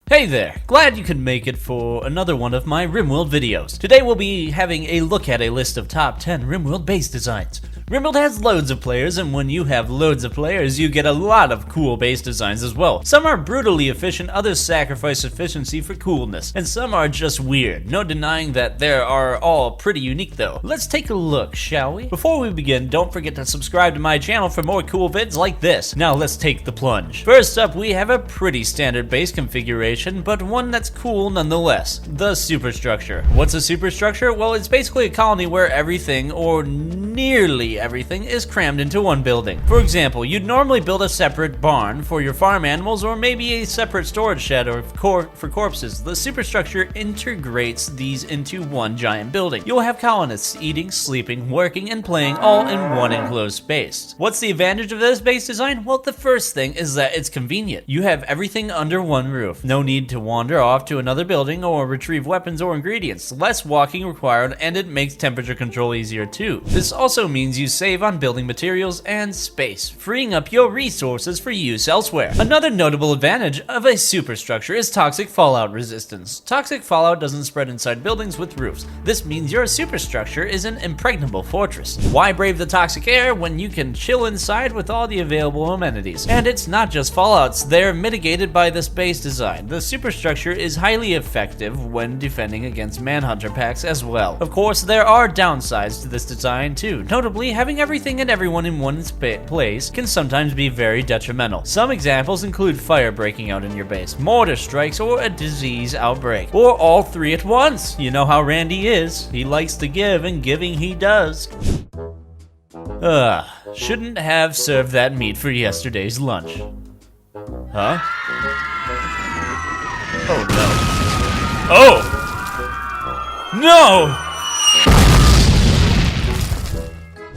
Hey there, glad you could make it for another one of my Rimworld videos. Today we'll be having a look at a list of top 10 Rimworld base designs. Rimworld has loads of players, and when you have loads of players, you get a lot of cool base designs as well. Some are brutally efficient, others sacrifice efficiency for coolness, and some are just weird. No denying that they are all pretty unique though. Let's take a look, shall we? Before we begin, don't forget to subscribe to my channel for more cool vids like this. Now let's take the plunge. First up, we have a pretty standard base configuration, but one that's cool nonetheless. The superstructure. What's a superstructure? Well, it's basically a colony where everything, or nearly everything, is crammed into one building. For example, you'd normally build a separate barn for your farm animals, or maybe a separate storage shed for corpses. The superstructure integrates these into one giant building. You'll have colonists eating, sleeping, working, and playing all in one enclosed space. What's the advantage of this base design? Well, the first thing is that it's convenient. You have everything under one roof. No need to wander off to another building or retrieve weapons or ingredients. Less walking required, and it makes temperature control easier too. This also means you save on building materials and space, freeing up your resources for use elsewhere. Another notable advantage of a superstructure is toxic fallout resistance. Toxic fallout doesn't spread inside buildings with roofs. This means your superstructure is an impregnable fortress. Why brave the toxic air when you can chill inside with all the available amenities? And it's not just fallouts, they're mitigated by this base design. The superstructure is highly effective when defending against manhunter packs as well. Of course, there are downsides to this design too. Notably, having everything and everyone in one place can sometimes be very detrimental. Some examples include fire breaking out in your base, mortar strikes, or a disease outbreak, or all three at once. You know how Randy is. He likes to give, and giving he does. Shouldn't have served that meat for yesterday's lunch. Huh? Oh no. Oh! No!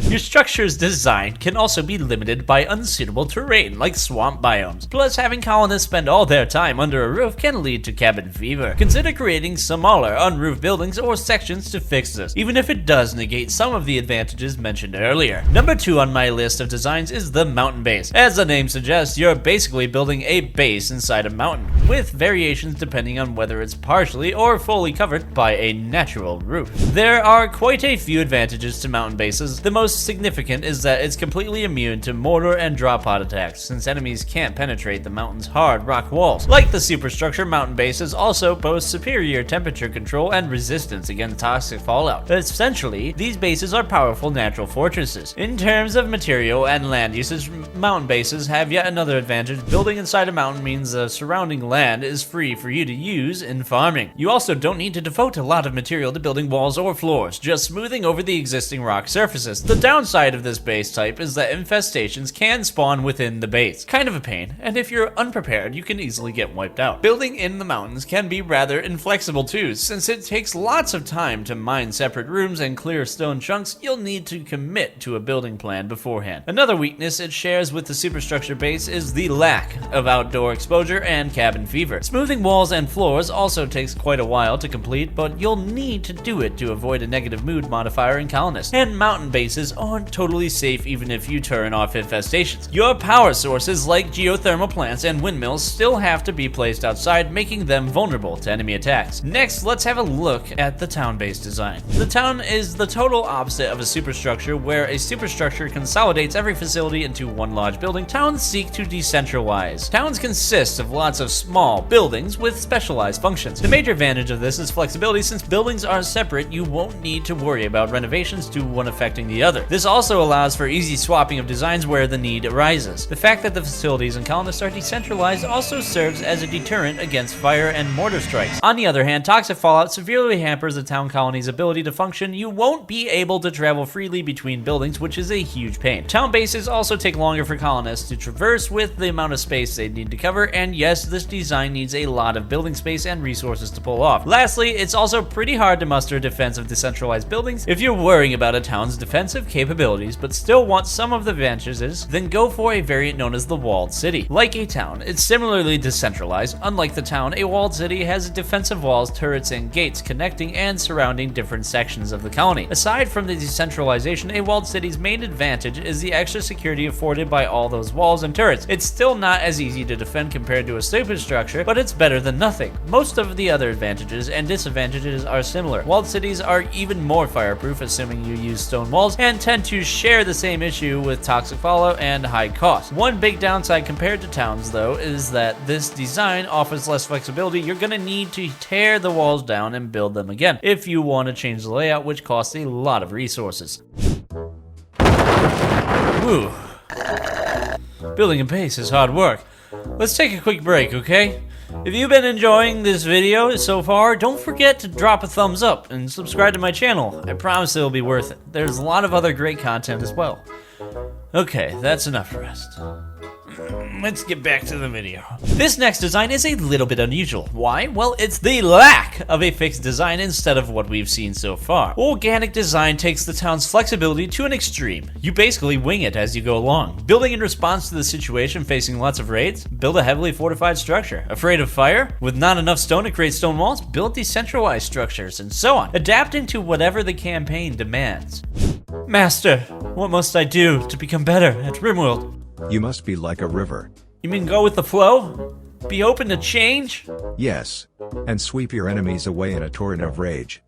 Your structure's design can also be limited by unsuitable terrain like swamp biomes. Plus, having colonists spend all their time under a roof can lead to cabin fever. Consider creating smaller unroofed buildings or sections to fix this, even if it does negate some of the advantages mentioned earlier. Number 2 on my list of designs is the mountain base. As the name suggests, you're basically building a base inside a mountain, with variations depending on whether it's partially or fully covered by a natural roof. There are quite a few advantages to mountain bases. The most significant is that it's completely immune to mortar and drop pod attacks, since enemies can't penetrate the mountain's hard rock walls. Like the superstructure, mountain bases also boast superior temperature control and resistance against toxic fallout. Essentially, these bases are powerful natural fortresses. In terms of material and land usage, mountain bases have yet another advantage. Building inside a mountain means the surrounding land is free for you to use in farming. You also don't need to devote a lot of material to building walls or floors, just smoothing over the existing rock surfaces. The downside of this base type is that infestations can spawn within the base. Kind of a pain, and if you're unprepared, you can easily get wiped out. Building in the mountains can be rather inflexible too, since it takes lots of time to mine separate rooms and clear stone chunks. You'll need to commit to a building plan beforehand. Another weakness it shares with the superstructure base is the lack of outdoor exposure and cabin fever. Smoothing walls and floors also takes quite a while to complete, but you'll need to do it to avoid a negative mood modifier in colonists. And mountain bases aren't totally safe even if you turn off infestations. Your power sources like geothermal plants and windmills still have to be placed outside, making them vulnerable to enemy attacks. Next, let's have a look at the town-based design. The town is the total opposite of a superstructure, where a superstructure consolidates every facility into one large building. Towns seek to decentralize. Towns consist of lots of small buildings with specialized functions. The major advantage of this is flexibility. Since buildings are separate, you won't need to worry about renovations to one affecting the other. This also allows for easy swapping of designs where the need arises. The fact that the facilities and colonists are decentralized also serves as a deterrent against fire and mortar strikes. On the other hand, toxic fallout severely hampers the town colony's ability to function. You won't be able to travel freely between buildings, which is a huge pain. Town bases also take longer for colonists to traverse with the amount of space they need to cover, and yes, this design needs a lot of building space and resources to pull off. Lastly, it's also pretty hard to muster defensive decentralized buildings. If you're worrying about a town's defensive capabilities but still want some of the advantages, then go for a variant known as the walled city. Like a town, it's similarly decentralized. Unlike the town, a walled city has defensive walls, turrets, and gates connecting and surrounding different sections of the colony. Aside from the decentralization, a walled city's main advantage is the extra security afforded by all those walls and turrets. It's still not as easy to defend compared to a superstructure, but it's better than nothing. Most of the other advantages and disadvantages are similar. Walled cities are even more fireproof, assuming you use stone walls, and tend to share the same issue with toxic fallout and high cost. One big downside compared to towns, though, is that this design offers less flexibility. You're gonna need to tear the walls down and build them again if you want to change the layout, which costs a lot of resources. Whew. Building in pace is hard work. Let's take a quick break, okay? If you've been enjoying this video so far, don't forget to drop a thumbs up and subscribe to my channel. I promise it'll be worth it. There's a lot of other great content as well. Okay, that's enough rest. Let's get back to the video. This next design is a little bit unusual. Why? Well, it's the lack of a fixed design instead of what we've seen so far. Organic design takes the town's flexibility to an extreme. You basically wing it as you go along. Building in response to the situation facing lots of raids, build a heavily fortified structure. Afraid of fire? With not enough stone to create stone walls, build decentralized structures, and so on. Adapting to whatever the campaign demands. Master, what must I do to become better at Rimworld? You must be like a river. You mean go with the flow? Be open to change? Yes. And sweep your enemies away in a torrent of rage.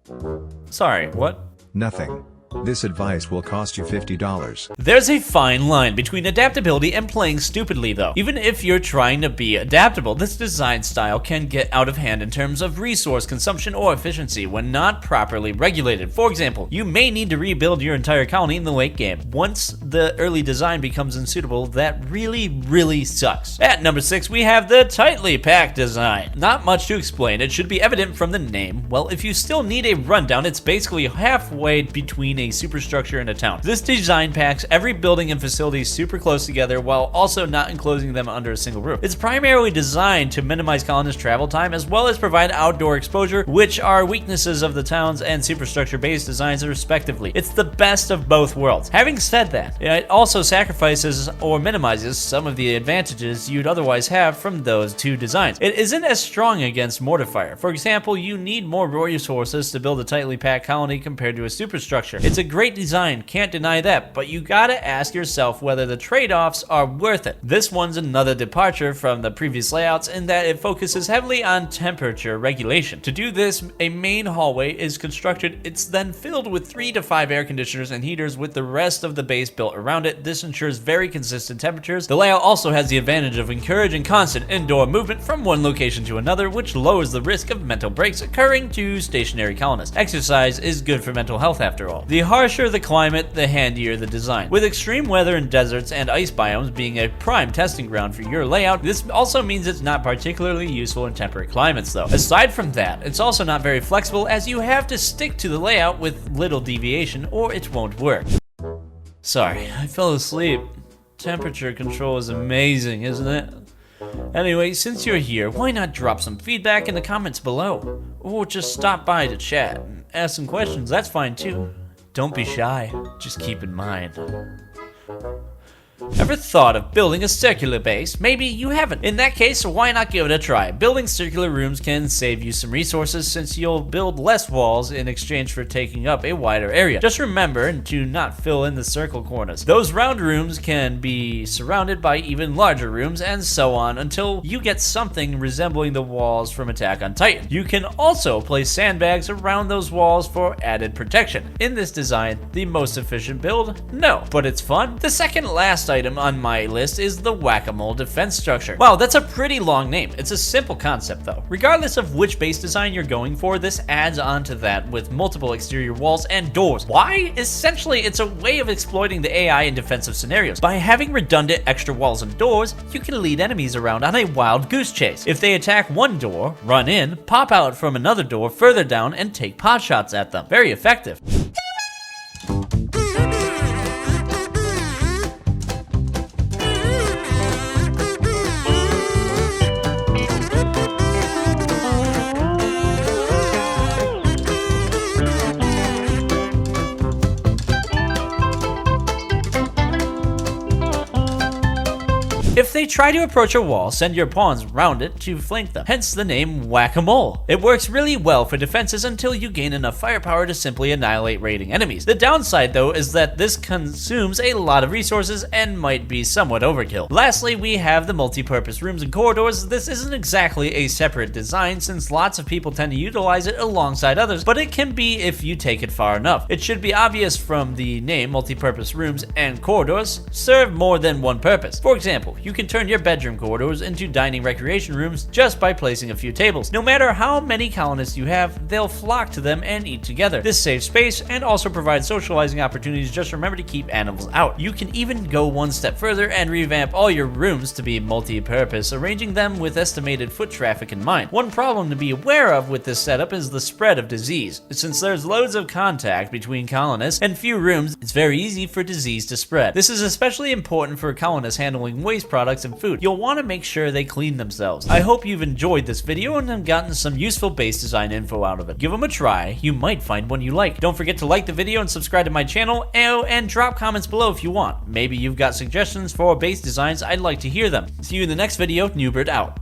Sorry, what? Nothing. This advice will cost you $50. There's a fine line between adaptability and playing stupidly, though. Even if you're trying to be adaptable, this design style can get out of hand in terms of resource consumption or efficiency when not properly regulated. For example, you may need to rebuild your entire colony in the late game. Once the early design becomes unsuitable, that really sucks. At number 6, we have the tightly packed design. Not much to explain, it should be evident from the name. Well, if you still need a rundown, it's basically halfway between a superstructure and a town. This design packs every building and facility super close together while also not enclosing them under a single roof. It's primarily designed to minimize colonist travel time as well as provide outdoor exposure, which are weaknesses of the towns and superstructure based designs respectively. It's the best of both worlds. Having said that, it also sacrifices or minimizes some of the advantages you'd otherwise have from those two designs. It isn't as strong against mortar fire. For example, you need more resources to build a tightly packed colony compared to a superstructure. It's a great design, can't deny that, but you gotta ask yourself whether the trade-offs are worth it. This one's another departure from the previous layouts in that it focuses heavily on temperature regulation. To do this, a main hallway is constructed. It's then filled with 3 to 5 air conditioners and heaters with the rest of the base built around it. This ensures very consistent temperatures. The layout also has the advantage of encouraging constant indoor movement from one location to another, which lowers the risk of mental breaks occurring to stationary colonists. Exercise is good for mental health after all. The harsher the climate, the handier the design. With extreme weather in deserts and ice biomes being a prime testing ground for your layout, this also means it's not particularly useful in temperate climates though. Aside from that, it's also not very flexible as you have to stick to the layout with little deviation or it won't work. Sorry, I fell asleep. Temperature control is amazing, isn't it? Anyway, since you're here, why not drop some feedback in the comments below? Or just stop by to chat and ask some questions, that's fine too. Don't be shy, just keep in mind. Ever thought of building a circular base? Maybe you haven't. In that case, why not give it a try? Building circular rooms can save you some resources since you'll build less walls in exchange for taking up a wider area. Just remember to not fill in the circle corners. Those round rooms can be surrounded by even larger rooms and so on until you get something resembling the walls from Attack on Titan. You can also place sandbags around those walls for added protection. In this design, the most efficient build? No, but it's fun. The second last item on my list is the Whack-A-Mole defense structure. Wow, that's a pretty long name. It's a simple concept though. Regardless of which base design you're going for, this adds on to that with multiple exterior walls and doors. Why? Essentially, it's a way of exploiting the AI in defensive scenarios. By having redundant extra walls and doors, you can lead enemies around on a wild goose chase. If they attack one door, run in, pop out from another door further down, and take pot shots at them. Very effective. If they try to approach a wall, send your pawns round it to flank them, hence the name Whack-A-Mole. It works really well for defenses until you gain enough firepower to simply annihilate raiding enemies. The downside though is that this consumes a lot of resources and might be somewhat overkill. Lastly, we have the multi-purpose rooms and corridors. This isn't exactly a separate design since lots of people tend to utilize it alongside others, but it can be if you take it far enough. It should be obvious from the name. Multi-purpose rooms and corridors serve more than one purpose. For example, you can turn your bedroom corridors into dining recreation rooms just by placing a few tables. No matter how many colonists you have, they'll flock to them and eat together. This saves space and also provides socializing opportunities. Just remember to keep animals out. You can even go one step further and revamp all your rooms to be multi-purpose, arranging them with estimated foot traffic in mind. One problem to be aware of with this setup is the spread of disease. Since there's loads of contact between colonists and few rooms, it's very easy for disease to spread. This is especially important for colonists handling waste products and food. You'll want to make sure they clean themselves. I hope you've enjoyed this video and have gotten some useful base design info out of it. Give them a try, you might find one you like. Don't forget to like the video and subscribe to my channel, and drop comments below if you want. Maybe you've got suggestions for base designs, I'd like to hear them. See you in the next video. Noobert out.